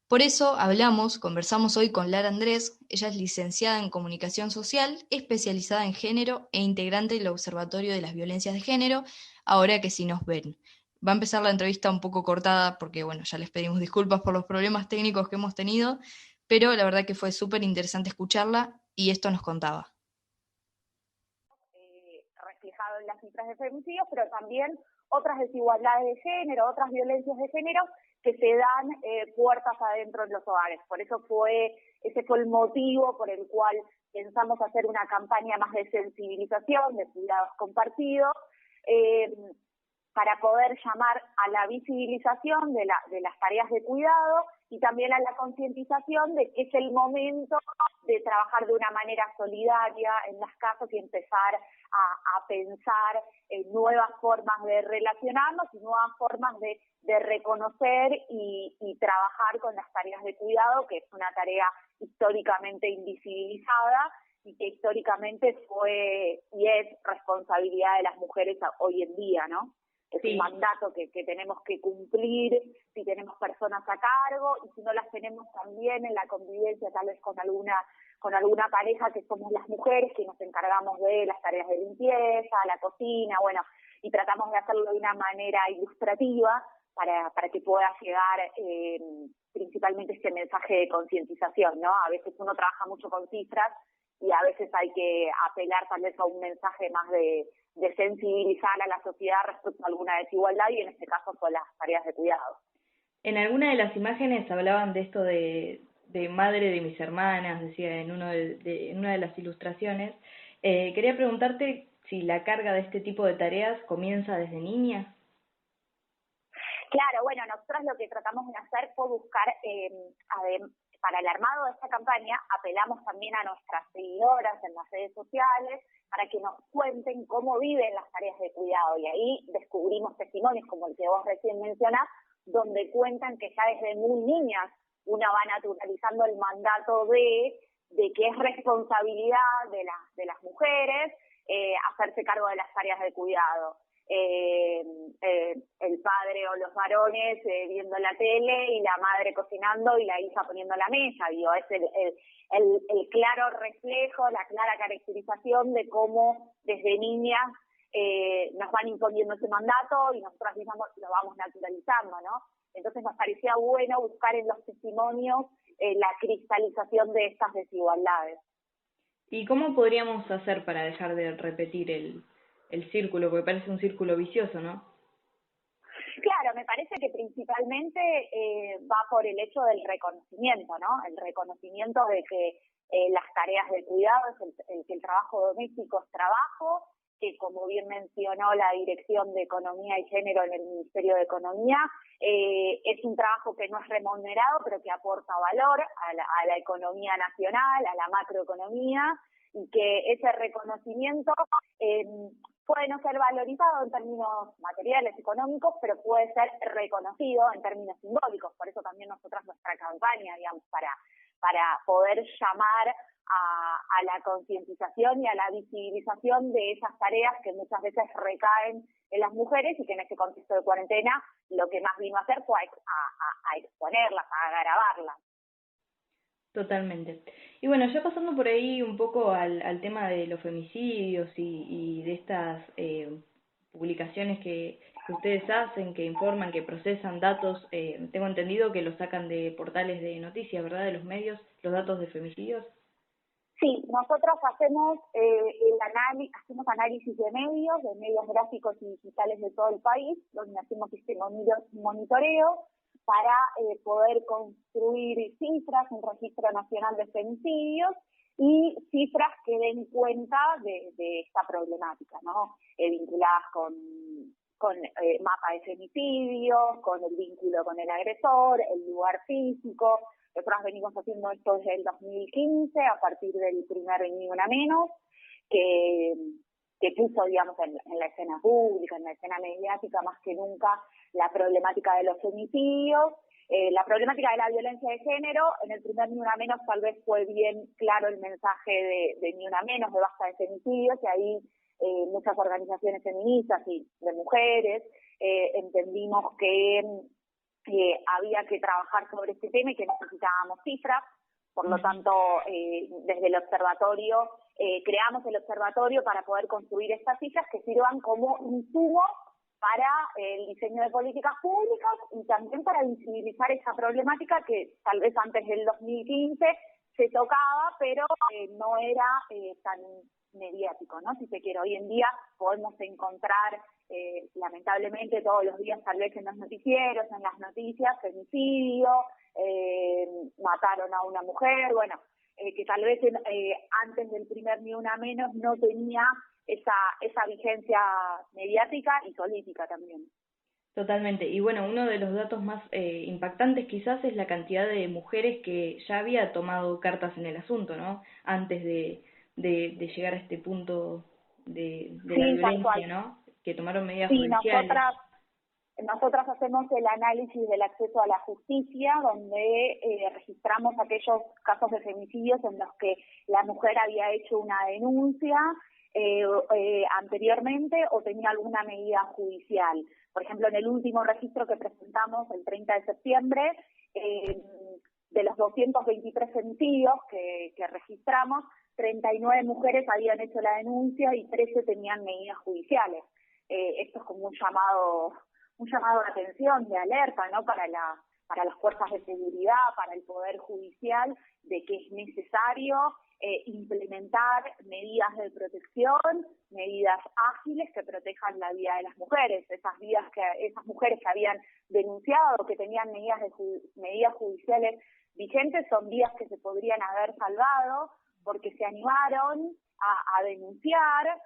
Por eso conversamos hoy con Lara Andrés. Ella es licenciada en Comunicación Social, especializada en género e integrante del Observatorio de las Violencias de Género, ahora que sí nos ven. Va a empezar la entrevista un poco cortada porque, bueno, ya les pedimos disculpas por los problemas técnicos que hemos tenido, pero la verdad que fue súper interesante escucharla y esto nos contaba. Reflejado en las cifras de femicidios, pero también otras desigualdades de género, otras violencias de género que se dan puertas adentro en los hogares. Por eso ese fue el motivo por el cual pensamos hacer una campaña más de sensibilización, de cuidados compartidos, para poder llamar a la visibilización de las tareas de cuidado y también a la concientización de que es el momento de trabajar de una manera solidaria en las casas y empezar a pensar en nuevas formas de relacionarnos y nuevas formas de reconocer y trabajar con las tareas de cuidado, que es una tarea históricamente invisibilizada y que históricamente fue y es responsabilidad de las mujeres hoy en día, ¿no? Es un mandato que tenemos que cumplir si tenemos personas a cargo y si no las tenemos también en la convivencia tal vez con alguna pareja que somos las mujeres que nos encargamos de las tareas de limpieza, la cocina, bueno, y tratamos de hacerlo de una manera ilustrativa para que pueda llegar principalmente este mensaje de concientización, ¿no? A veces uno trabaja mucho con cifras y a veces hay que apelar tal vez a un mensaje más de sensibilizar a la sociedad respecto a alguna desigualdad y en este caso con las tareas de cuidado. En alguna de las imágenes hablaban de esto de madre de mis hermanas, decía en en una de las ilustraciones. Quería preguntarte si la carga de este tipo de tareas comienza desde niña. Claro, bueno, nosotros lo que tratamos de hacer fue buscar, para el armado de esta campaña, apelamos también a nuestras seguidoras en las redes sociales para que nos cuenten cómo viven las tareas de cuidado. Y ahí descubrimos testimonios como el que vos recién mencionás, donde cuentan que ya desde muy niñas una va naturalizando el mandato de que es responsabilidad de las mujeres hacerse cargo de las tareas de cuidado. El padre o los varones viendo la tele y la madre cocinando y la hija poniendo la mesa, digo, es el claro reflejo, la clara caracterización de cómo desde niñas nos van imponiendo ese mandato y nosotros mismos lo vamos naturalizando, ¿no? Entonces nos parecía bueno buscar en los testimonios la cristalización de estas desigualdades. ¿Y cómo podríamos hacer para dejar de repetir el círculo? Porque parece un círculo vicioso, ¿no? Claro, me parece que principalmente va por el hecho del reconocimiento, ¿no? El reconocimiento de que las tareas de cuidado, que el trabajo doméstico es trabajo, que como bien mencionó la Dirección de Economía y Género en el Ministerio de Economía, es un trabajo que no es remunerado, pero que aporta valor a la economía nacional, a la macroeconomía, y que ese reconocimiento puede no ser valorizado en términos materiales, económicos, pero puede ser reconocido en términos simbólicos. Por eso también nosotras nuestra campaña, digamos, para poder llamar a la concientización y a la visibilización de esas tareas que muchas veces recaen en las mujeres y que en este contexto de cuarentena lo que más vino a hacer fue a exponerlas, a agravarlas. Totalmente. Y bueno, ya pasando por ahí un poco al tema de los femicidios y de estas publicaciones que ustedes hacen, que informan, que procesan datos, tengo entendido que los sacan de portales de noticias, ¿verdad? De los medios, los datos de femicidios. Sí, nosotros hacemos hacemos análisis de medios gráficos y digitales de todo el país, donde hacemos este monitoreo para poder construir cifras, un registro nacional de femicidios y cifras que den cuenta de esta problemática, ¿no? Vinculadas con mapa de femicidios, con el vínculo con el agresor, el lugar físico. Nosotros venimos haciendo esto desde el 2015, a partir del primer Ni Una Menos, que puso, digamos, en la escena pública, en la escena mediática, más que nunca, la problemática de los femicidios, la problemática de la violencia de género. En el primer Ni Una Menos tal vez fue bien claro el mensaje de Ni Una Menos, de basta de femicidios, y ahí muchas organizaciones feministas y de mujeres entendimos que había que trabajar sobre este tema y que necesitábamos cifras. Por lo tanto, desde el observatorio, creamos el observatorio para poder construir estas cifras que sirvan como insumo para el diseño de políticas públicas y también para visibilizar esa problemática que tal vez antes del 2015 se tocaba, pero no era tan mediático, ¿no? Si se quiere, hoy en día podemos encontrar, lamentablemente todos los días, tal vez en los noticieros, en las noticias, femicidio, mataron a una mujer, bueno, que tal vez antes del primer Ni Una Menos no tenía esa vigencia mediática y política también. Totalmente. Y bueno, uno de los datos más impactantes quizás es la cantidad de mujeres que ya había tomado cartas en el asunto, ¿no? Antes de llegar a este punto de la violencia, ¿no? Que tomaron medidas judiciales. Nosotras hacemos el análisis del acceso a la justicia, donde registramos aquellos casos de femicidios en los que la mujer había hecho una denuncia anteriormente o tenía alguna medida judicial. Por ejemplo, en el último registro que presentamos el 30 de septiembre, de los 223 femicidios que registramos, 39 mujeres habían hecho la denuncia y 13 tenían medidas judiciales. Esto es como un llamado de atención, de alerta, ¿no? Para las fuerzas de seguridad, para el Poder Judicial, de que es necesario implementar medidas de protección, medidas ágiles que protejan la vida de las mujeres. Esas mujeres que habían denunciado, que tenían medidas judiciales vigentes, son vidas que se podrían haber salvado porque se animaron a denunciar,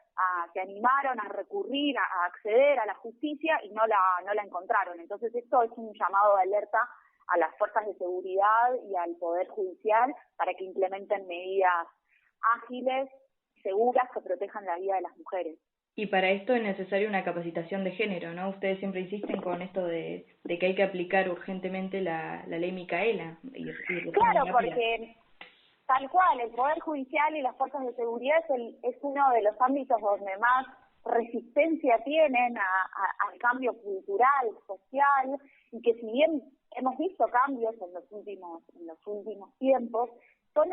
se animaron a recurrir, a acceder a la justicia y no la encontraron. Entonces esto es un llamado de alerta a las fuerzas de seguridad y al Poder Judicial para que implementen medidas ágiles, seguras, que protejan la vida de las mujeres. Y para esto es necesaria una capacitación de género, ¿no? Ustedes siempre insisten con esto de que hay que aplicar urgentemente la ley Micaela. Claro, porque tal cual, el Poder Judicial y las fuerzas de seguridad es uno de los ámbitos donde más resistencia tienen al cambio cultural, social, y que si bien hemos visto cambios en los últimos tiempos, son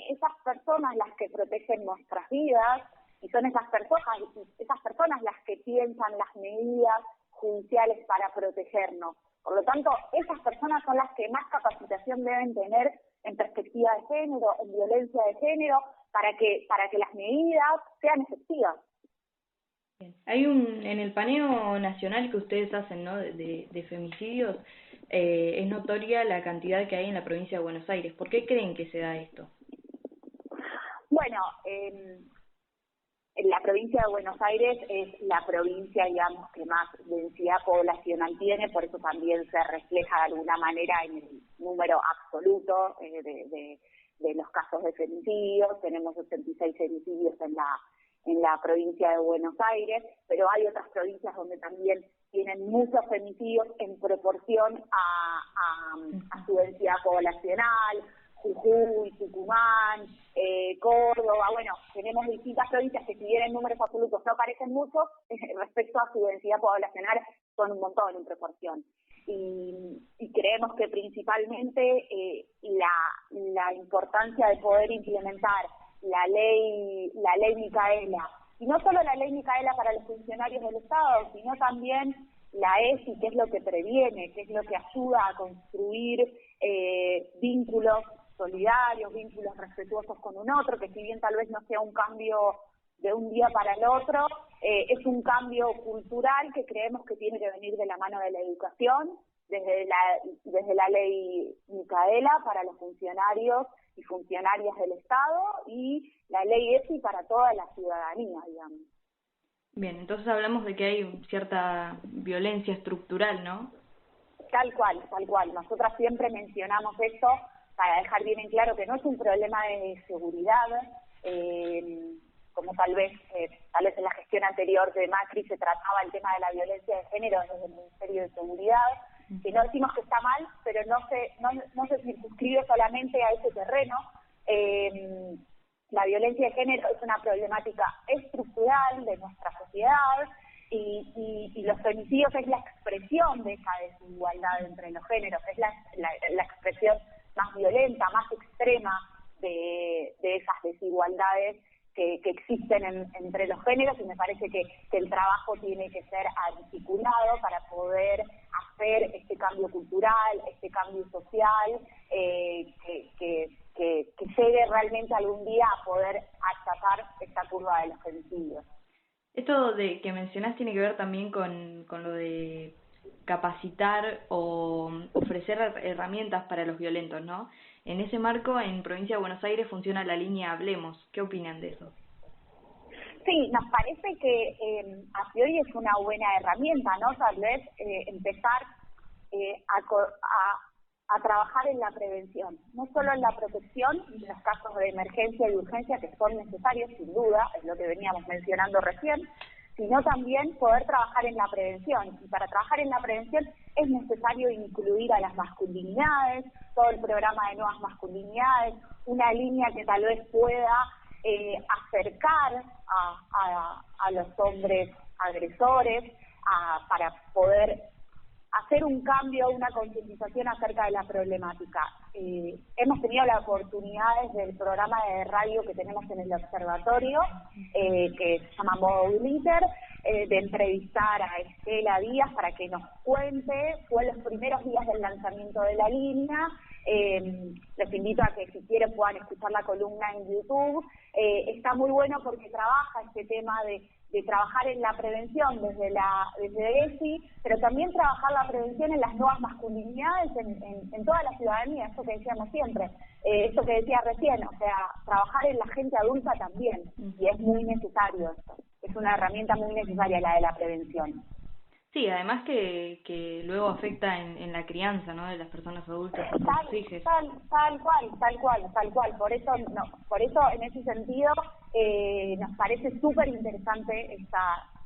esas personas las que protegen nuestras vidas y son esas personas las que piensan las medidas judiciales para protegernos. Por lo tanto, esas personas son las que más capacitación deben tener en perspectiva de género, en violencia de género, para que las medidas sean efectivas. Bien. Hay en el paneo nacional que ustedes hacen, ¿no? de femicidios, es notoria la cantidad que hay en la provincia de Buenos Aires. ¿Por qué creen que se da esto? Bueno, la provincia de Buenos Aires es la provincia, digamos, que más densidad poblacional tiene, por eso también se refleja de alguna manera en el número absoluto de los casos de femicidios. Tenemos 86 femicidios en la provincia de Buenos Aires, pero hay otras provincias donde también tienen muchos femicidios en proporción a su densidad poblacional. Jujuy, Tucumán, Córdoba, bueno, tenemos distintas provincias que si bien en números absolutos no parecen muchos, respecto a su densidad poblacional son un montón en proporción. Y creemos que principalmente la importancia de poder implementar la ley Micaela, y no solo la ley Micaela para los funcionarios del Estado, sino también la ESI, que es lo que previene, que es lo que ayuda a construir vínculos solidarios, vínculos respetuosos con un otro, que si bien tal vez no sea un cambio de un día para el otro, es un cambio cultural que creemos que tiene que venir de la mano de la educación, desde la ley Micaela para los funcionarios y funcionarias del Estado y la ley ESI para toda la ciudadanía, digamos. Bien, entonces hablamos de que hay cierta violencia estructural, ¿no? Tal cual. Nosotras siempre mencionamos esto para dejar bien en claro que no es un problema de seguridad, como tal vez en la gestión anterior de Macri se trataba el tema de la violencia de género desde el Ministerio de Seguridad, que no decimos que está mal, pero no se circunscribe solamente a ese terreno. La violencia de género es una problemática estructural de nuestra sociedad y los femicidios es la expresión de esa desigualdad entre los géneros, es la expresión más violenta, más extrema de esas desigualdades que existen entre los géneros, y me parece que el trabajo tiene que ser articulado para poder hacer este cambio cultural, este cambio social, que llegue realmente algún día a poder achatar esta curva de los femicidios. Esto de que mencionás tiene que ver también con lo de capacitar o ofrecer herramientas para los violentos, ¿no? En ese marco, en Provincia de Buenos Aires funciona la línea Hablemos. ¿Qué opinan de eso? Sí, nos parece que a priori es una buena herramienta, ¿no? Tal vez empezar a trabajar en la prevención, no solo en la protección, en los casos de emergencia y de urgencia que son necesarios, sin duda, es lo que veníamos mencionando recién, sino también poder trabajar en la prevención. Y para trabajar en la prevención es necesario incluir a las masculinidades, todo el programa de nuevas masculinidades, una línea que tal vez pueda acercar a los hombres agresores, para poder hacer un cambio, una concientización acerca de la problemática. Hemos tenido la oportunidad desde el programa de radio que tenemos en el observatorio, que se llama Modo Glitter, de entrevistar a Estela Díaz para que nos cuente, fue los primeros días del lanzamiento de la línea. Les invito a que si quieren puedan escuchar la columna en YouTube. Está muy bueno porque trabaja este tema de trabajar en la prevención desde ESI, pero también trabajar la prevención en las nuevas masculinidades en toda la ciudadanía, esto que decíamos siempre, esto que decía recién, o sea, trabajar en la gente adulta también, y es muy necesario esto, es una herramienta muy necesaria la de la prevención. Sí, además que luego afecta en la crianza, ¿no?, de las personas adultas y sus hijos. Tal cual. Por eso en ese sentido nos parece súper interesante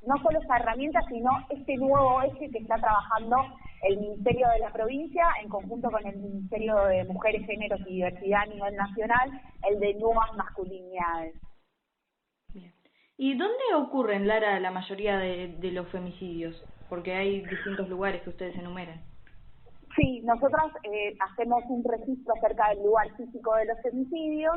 no solo esta herramienta, sino este nuevo eje que está trabajando el Ministerio de la Provincia en conjunto con el Ministerio de Mujeres, Géneros y Diversidad a nivel nacional, el de nuevas masculinidades. Bien. ¿Y dónde ocurren, Lara, la mayoría de los femicidios? Porque hay distintos lugares que ustedes enumeran. Sí, nosotras hacemos un registro acerca del lugar físico de los femicidios.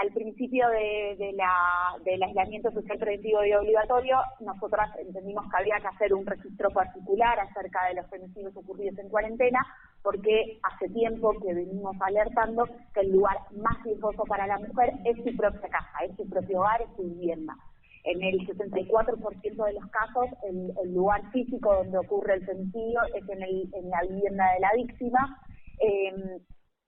Al principio del aislamiento social preventivo y obligatorio, nosotras entendimos que había que hacer un registro particular acerca de los femicidios ocurridos en cuarentena, porque hace tiempo que venimos alertando que el lugar más riesgoso para la mujer es su propia casa, es su propio hogar, es su vivienda. En el 64% de los casos, el lugar físico donde ocurre el femicidio es en la vivienda de la víctima,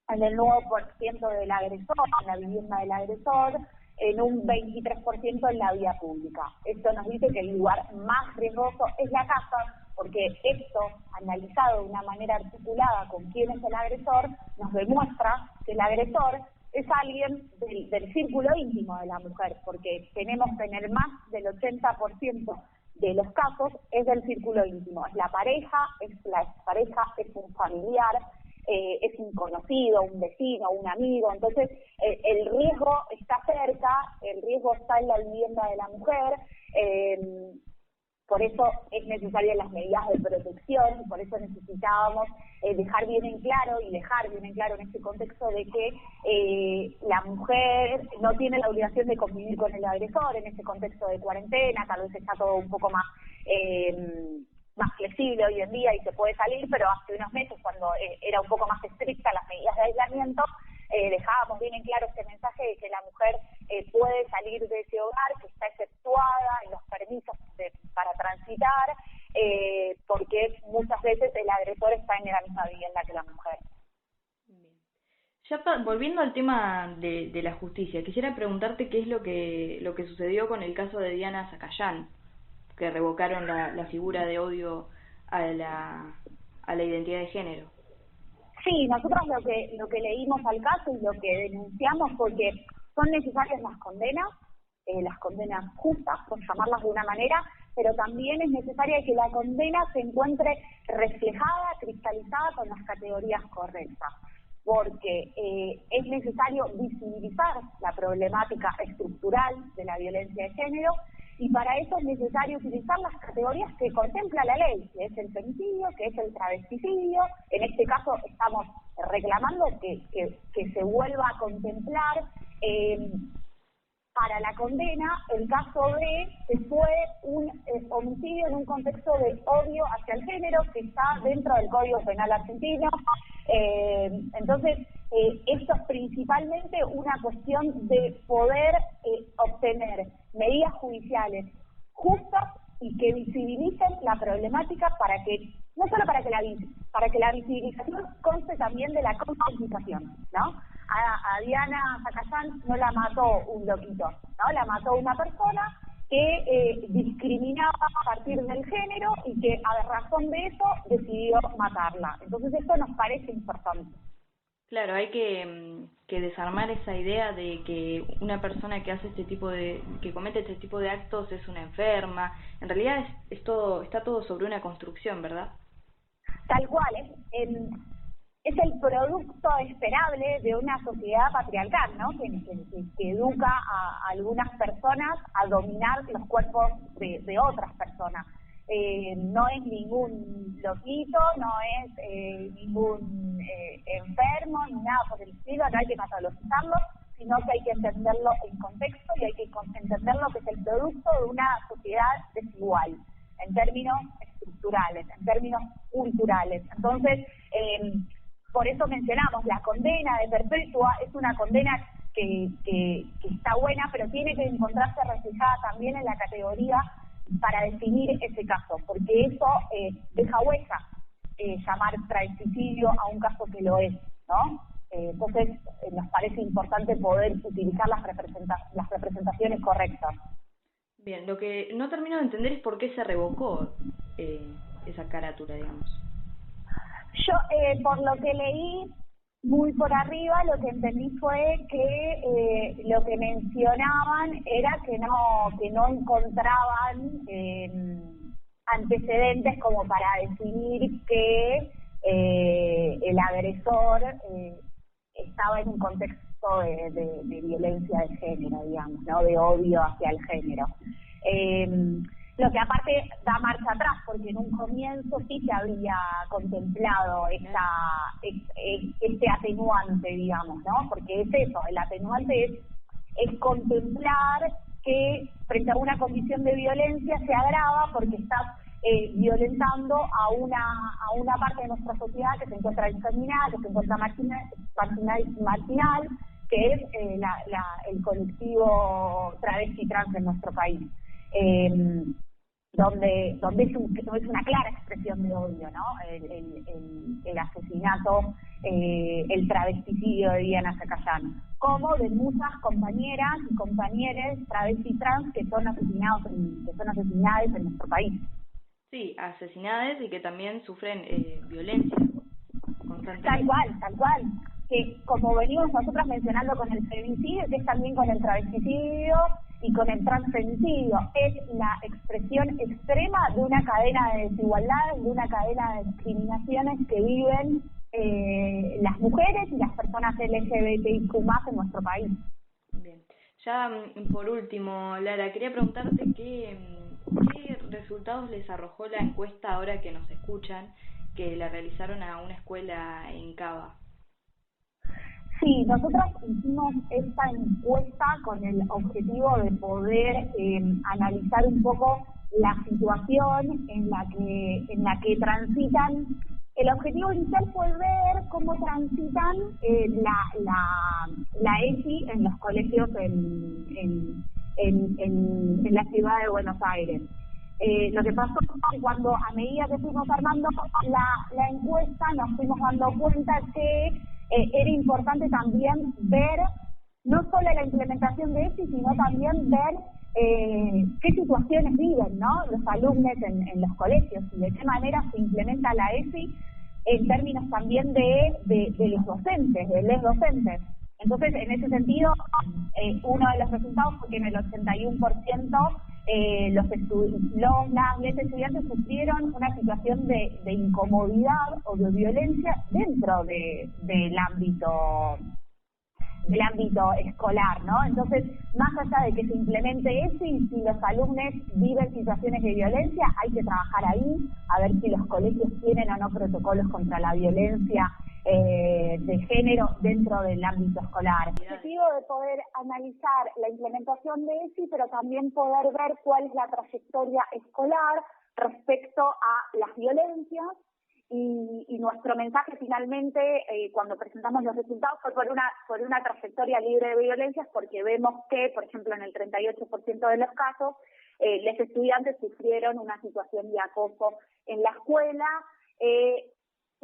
en el 9% del agresor, en la vivienda del agresor, en un 23% en la vía pública. Esto nos dice que el lugar más riesgoso es la casa, porque esto, analizado de una manera articulada con quién es el agresor, nos demuestra que el agresor es alguien del círculo íntimo de la mujer, porque tenemos en el más del 80% de los casos es del círculo íntimo. Es la pareja, es la expareja, es un familiar, es un conocido, un vecino, un amigo. Entonces, el riesgo está cerca, el riesgo está en la vivienda de la mujer. Por eso es necesaria las medidas de protección, y por eso necesitábamos dejar bien en claro en este contexto de que la mujer no tiene la obligación de convivir con el agresor en este contexto de cuarentena. Tal vez está todo un poco más flexible hoy en día y se puede salir, pero hace unos meses, cuando era un poco más estricta las medidas de aislamiento, dejábamos bien en claro este mensaje de que la mujer puede salir de ese hogar, que está exceptuada en los permisos para transitar, porque muchas veces el agresor está en la misma vivienda que la mujer. Bien. Ya volviendo al tema de la justicia, quisiera preguntarte qué es lo que sucedió con el caso de Diana Zacayán, que revocaron la figura de odio a la identidad de género. Sí, nosotros lo que leímos al caso y lo que denunciamos fue que son necesarias las condenas justas, por llamarlas de una manera, pero también es necesaria que la condena se encuentre reflejada, cristalizada con las categorías correctas, porque es necesario visibilizar la problemática estructural de la violencia de género, y para eso es necesario utilizar las categorías que contempla la ley, que es el femicidio, que es el travesticidio. En este caso estamos reclamando que se vuelva a contemplar para la condena el caso de que fue un homicidio en un contexto de odio hacia el género que está dentro del Código Penal argentino. Entonces, esto es principalmente una cuestión de poder obtener medidas judiciales justas y que visibilicen la problemática para que, no solo para que la visibilización conste también de la concientización, ¿no? A Diana Zacayán no la mató un loquito, ¿no? La mató una persona que discriminaba a partir del género y que a razón de eso decidió matarla. Entonces esto nos parece importante. Claro, hay que desarmar esa idea de que una persona que hace que comete este tipo de actos es una enferma. En realidad está todo sobre una construcción, ¿verdad? Tal cual, es el producto esperable de una sociedad patriarcal, ¿no? Que educa a algunas personas a dominar los cuerpos de otras personas. No es ningún loquito, no es ningún enfermo, ni nada por el estilo, no hay que patologizarlo, sino que hay que entenderlo en contexto y hay que entenderlo que es el producto de una sociedad desigual, en términos estructurales, en términos culturales. Entonces, por eso mencionamos, la condena de perpetua es una condena que está buena, pero tiene que encontrarse reflejada también en la categoría para definir ese caso, porque eso deja huella, llamar travesticidio a un caso que lo es, ¿no? Entonces, nos parece importante poder utilizar las representaciones correctas. Bien, lo que no termino de entender es por qué se revocó esa carátula, digamos. Yo, por lo que leí, muy por arriba, lo que entendí fue que lo que mencionaban era que no encontraban antecedentes como para definir que el agresor estaba en un contexto de violencia de género, digamos, ¿no? De odio hacia el género. Lo que aparte da marcha atrás, porque en un comienzo sí se había contemplado este atenuante, digamos, ¿no? Porque es eso, el atenuante es contemplar que frente a una condición de violencia se agrava porque estás violentando a una parte de nuestra sociedad que se encuentra discriminada, que se encuentra marginal, que es el colectivo travesti trans en nuestro país. Donde es una clara expresión de odio, ¿no? El asesinato, el travesticidio de Diana Zacayán, como de muchas compañeras y compañeros travesti trans que son asesinadas en nuestro país. Sí, asesinadas y que también sufren violencia constantemente. Tal cual. Que como venimos nosotras mencionando con el femicidio, que es también con el travesticidio y con el transfemicidio, es la expresión extrema de una cadena de desigualdades, de una cadena de discriminaciones que viven las mujeres y las personas LGBTIQ+ en nuestro país. Bien. Ya por último, Lara, quería preguntarte qué resultados les arrojó la encuesta ahora que nos escuchan, que la realizaron a una escuela en Cava. Sí, nosotros hicimos esta encuesta con el objetivo de poder analizar un poco la situación en la que transitan. El objetivo inicial fue ver cómo transitan la ESI en los colegios en la ciudad de Buenos Aires. Lo que pasó es que cuando a medida que fuimos armando la encuesta nos fuimos dando cuenta que era importante también ver no solo la implementación de ESI, sino también ver qué situaciones viven, ¿no? Los alumnos en los colegios y de qué manera se implementa la ESI en términos también de los docentes, de los docentes. Entonces, en ese sentido, uno de los resultados fue que en el 81% los estudiantes sufrieron una situación de incomodidad o de violencia dentro del ámbito del ámbito escolar, ¿no? Entonces, más allá de que se implemente eso y si los alumnos viven situaciones de violencia, hay que trabajar ahí, a ver si los colegios tienen o no protocolos contra la violencia de género dentro del ámbito escolar. El objetivo de poder analizar la implementación de ESI, pero también poder ver cuál es la trayectoria escolar respecto a las violencias. Y nuestro mensaje finalmente, cuando presentamos los resultados, fue por una trayectoria libre de violencias, porque vemos que, por ejemplo, en el 38% de los casos, los estudiantes sufrieron una situación de acoso en la escuela,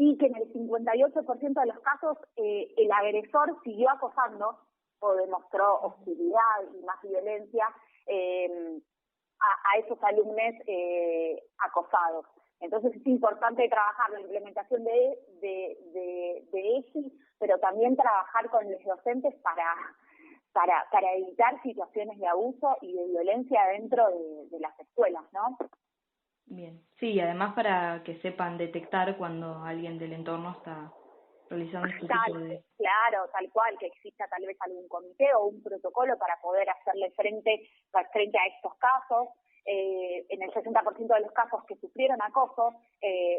y que en el 58% de los casos el agresor siguió acosando o demostró hostilidad y más violencia a esos alumnos acosados. Entonces es importante trabajar la implementación de ESI, pero también trabajar con los docentes para evitar situaciones de abuso y de violencia dentro de las escuelas, ¿no? Bien, sí, además para que sepan detectar cuando alguien del entorno está realizando este tipo de... Claro, tal cual, que exista tal vez algún comité o un protocolo para poder hacerle frente a estos casos. En el 60% de los casos que sufrieron acoso,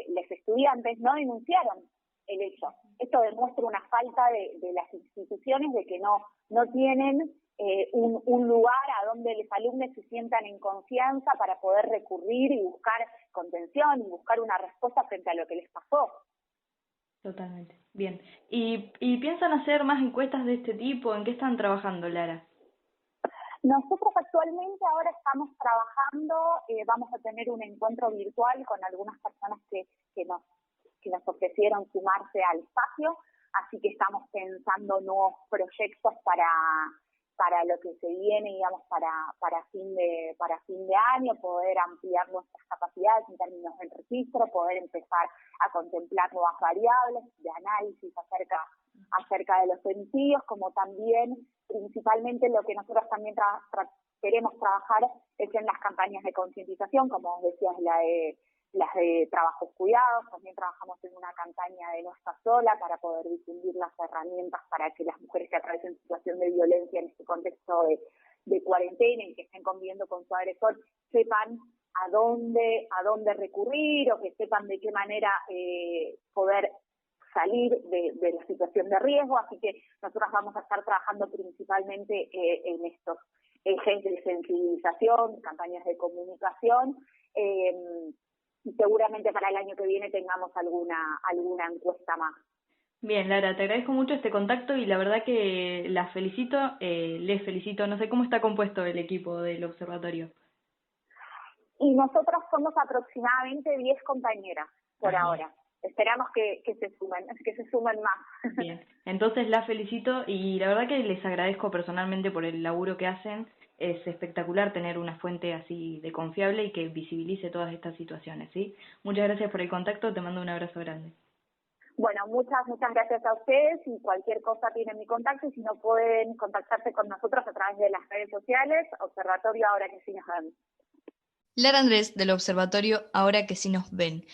los estudiantes no denunciaron el hecho. Esto demuestra una falta de las instituciones de que no tienen un lugar a donde los alumnos se sientan en confianza para poder recurrir y buscar contención y buscar una respuesta frente a lo que les pasó. Totalmente. Bien. ¿Y piensan hacer más encuestas de este tipo? ¿En qué están trabajando, Lara? Nosotros actualmente ahora estamos trabajando, vamos a tener un encuentro virtual con algunas personas que nos ofrecieron sumarse al espacio, así que estamos pensando nuevos proyectos para lo que se viene, digamos, para fin de año, poder ampliar nuestras capacidades en términos del registro, poder empezar a contemplar nuevas variables de análisis acerca de los femicidios, como también principalmente lo que nosotros también queremos trabajar es en las campañas de concientización, como vos decías, las de trabajos cuidados. También trabajamos en una campaña de No Estás Sola para poder difundir las herramientas para que las mujeres que atraviesen situación de violencia en este contexto de cuarentena y que estén conviviendo con su agresor sepan a dónde recurrir, o que sepan de qué manera poder salir de la situación de riesgo. Así que nosotros vamos a estar trabajando principalmente en estos ejes de sensibilización, campañas de comunicación, y seguramente para el año que viene tengamos alguna encuesta más. Bien, Lara, te agradezco mucho este contacto y la verdad que les felicito, no sé cómo está compuesto el equipo del observatorio. Y nosotros somos aproximadamente 10 compañeras por ahora. Esperamos que se sumen más. Bien, entonces la felicito y la verdad que les agradezco personalmente por el laburo que hacen. Es espectacular tener una fuente así de confiable y que visibilice todas estas situaciones, ¿sí? Muchas gracias por el contacto, te mando un abrazo grande. Bueno, muchas gracias a ustedes, y cualquier cosa tienen mi contacto, y si no pueden contactarse con nosotros a través de las redes sociales, Observatorio Ahora que sí nos ven. Lara Andrés, del Observatorio Ahora que sí nos ven.